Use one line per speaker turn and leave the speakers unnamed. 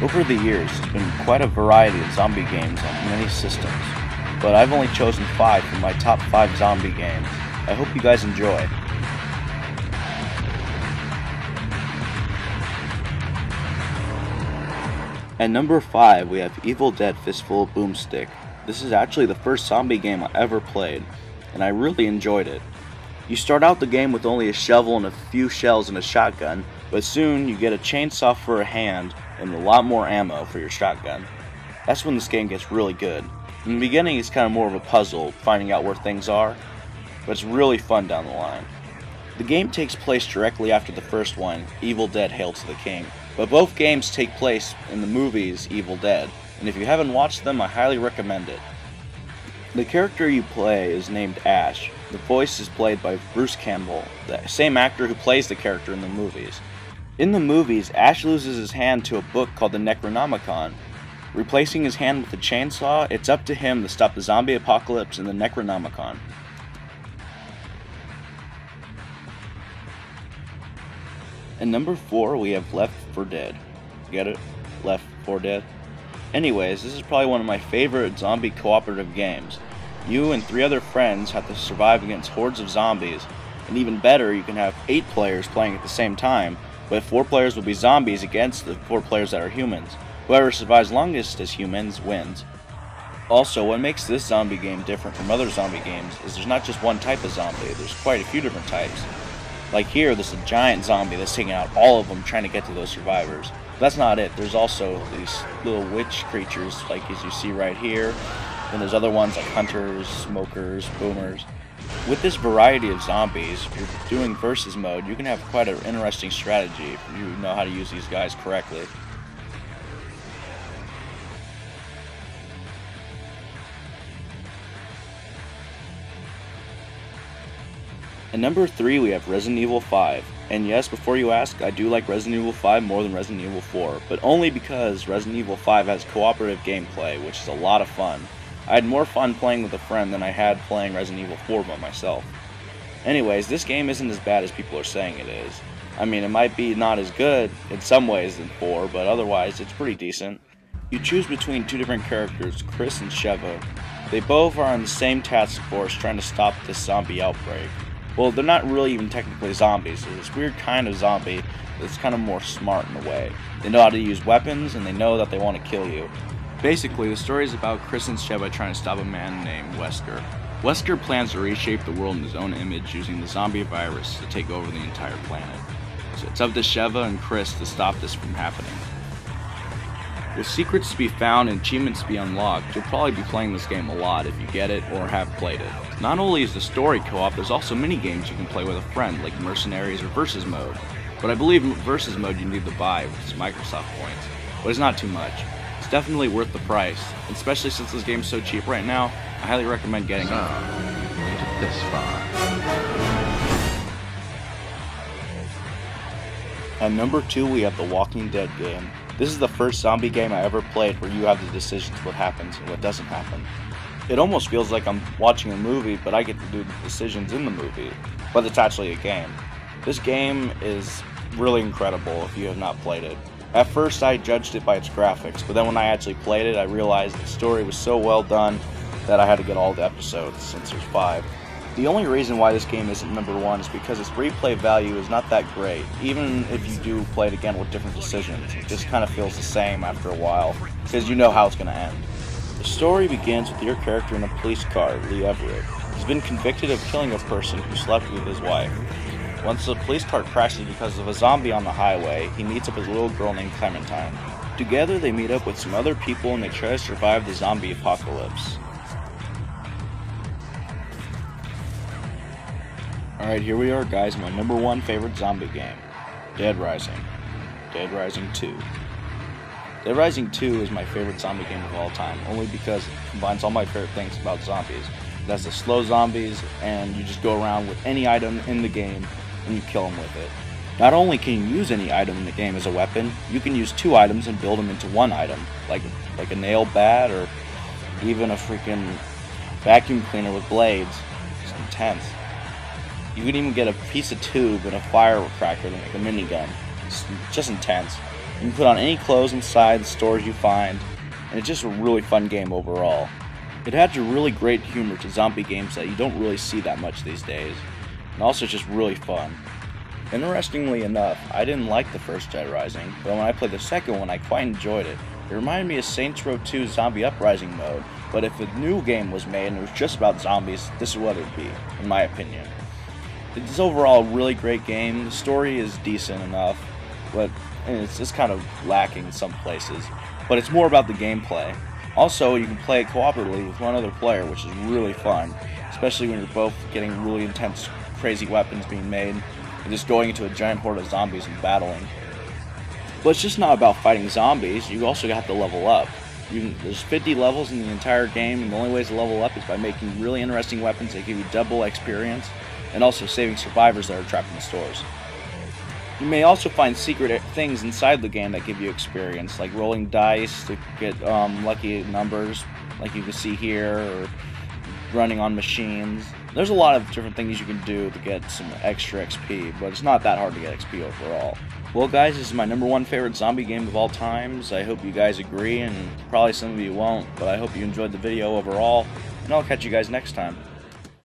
Over the years, there's been quite a variety of zombie games on many systems, but I've only chosen 5 from my top 5 zombie games. I hope you guys enjoy. At number 5, we have Evil Dead Fistful of Boomstick. This is actually the first zombie game I ever played, and I really enjoyed it. You start out the game with only a shovel and a few shells and a shotgun, but soon you get a chainsaw for a hand and a lot more ammo for your shotgun. That's when this game gets really good. In the beginning it's kind of more of a puzzle, finding out where things are, but it's really fun down the line. The game takes place directly after the first one, Evil Dead Hail to the King, but both games take place in the movies Evil Dead, and if you haven't watched them, I highly recommend it. The character you play is named Ash. The voice is played by Bruce Campbell, the same actor who plays the character in the movies. In the movies, Ash loses his hand to a book called the Necronomicon. Replacing his hand with a chainsaw, it's up to him to stop the zombie apocalypse in the Necronomicon. At number 4, we have Left 4 Dead. Get it? Left 4 Dead? Anyways, this is probably one of my favorite zombie cooperative games. You and 3 other friends have to survive against hordes of zombies, and even better, you can have 8 players playing at the same time, but 4 players will be zombies against the 4 players that are humans. Whoever survives longest as humans wins. Also, what makes this zombie game different from other zombie games is there's not just one type of zombie, there's quite a few different types. Like here, there's a giant zombie that's taking out all of them trying to get to those survivors. That's not it. There's also these little witch creatures, like as you see right here. And there's other ones like hunters, smokers, boomers. With this variety of zombies, if you're doing versus mode, you can have quite an interesting strategy if you know how to use these guys correctly. At number 3, we have Resident Evil 5. And yes, before you ask, I do like Resident Evil 5 more than Resident Evil 4, but only because Resident Evil 5 has cooperative gameplay, which is a lot of fun. I had more fun playing with a friend than I had playing Resident Evil 4 by myself. Anyways, this game isn't as bad as people are saying it is. I mean, it might be not as good in some ways than 4, but otherwise it's pretty decent. You choose between 2 different characters, Chris and Sheva. They both are on the same task force trying to stop this zombie outbreak. Well, they're not really even technically zombies. They're this weird kind of zombie that's kind of more smart in a way. They know how to use weapons, and they know that they want to kill you. Basically, the story is about Chris and Sheva trying to stop a man named Wesker. Wesker plans to reshape the world in his own image using the zombie virus to take over the entire planet. So it's up to Sheva and Chris to stop this from happening. With secrets to be found and achievements to be unlocked, you'll probably be playing this game a lot if you get it or have played it. Not only is the story co-op, there's also mini games you can play with a friend, like Mercenaries or Versus Mode. But I believe Versus Mode you need to buy with some Microsoft points, but it's not too much. It's definitely worth the price, and especially since this game's so cheap right now, I highly recommend getting it.
Made it this far.
At number 2, we have the Walking Dead game. This is the first zombie game I ever played where you have the decisions what happens and what doesn't happen. It almost feels like I'm watching a movie, but I get to do the decisions in the movie, but it's actually a game. This game is really incredible if you have not played it. At first I judged it by its graphics, but then when I actually played it, I realized the story was so well done that I had to get all the episodes, since there's 5. The only reason why this game isn't number 1 is because its replay value is not that great. Even if you do play it again with different decisions, it just kind of feels the same after a while, because you know how it's going to end. The story begins with your character in a police car, Lee Everett. He's been convicted of killing a person who slept with his wife. Once the police car crashes because of a zombie on the highway, he meets up with a little girl named Clementine. Together they meet up with some other people and they try to survive the zombie apocalypse. Alright, here we are guys, my number 1 favorite zombie game, Dead Rising. Dead Rising 2. Dead Rising 2 is my favorite zombie game of all time, only because it combines all my favorite things about zombies. It has the slow zombies, and you just go around with any item in the game, and you kill them with it. Not only can you use any item in the game as a weapon, you can use 2 items and build them into 1 item, like a nail bat, or even a freaking vacuum cleaner with blades. It's intense. You can even get a piece of tube and a firecracker to make a minigun. It's just intense. You can put on any clothes inside the stores you find, and it's just a really fun game overall. It adds a really great humor to zombie games that you don't really see that much these days, and also it's just really fun. Interestingly enough, I didn't like the first Dead Rising, but when I played the second one I quite enjoyed it. It reminded me of Saints Row 2 Zombie Uprising mode, but if a new game was made and it was just about zombies, this is what it would be, in my opinion. It's overall a really great game. The story is decent enough, but it's just kind of lacking in some places. But it's more about the gameplay. Also, you can play it cooperatively with one other player, which is really fun, especially when you're both getting really intense, crazy weapons being made, and just going into a giant horde of zombies and battling. But it's just not about fighting zombies, you also have to level up. There's 50 levels in the entire game, and the only ways to level up is by making really interesting weapons that give you double experience, and also saving survivors that are trapped in the stores. You may also find secret things inside the game that give you experience, like rolling dice to get lucky numbers, like you can see here, or running on machines. There's a lot of different things you can do to get some extra XP, but it's not that hard to get XP overall. Well guys, this is my #1 favorite zombie game of all times. I hope you guys agree, and probably some of you won't, but I hope you enjoyed the video overall, and I'll catch you guys next time.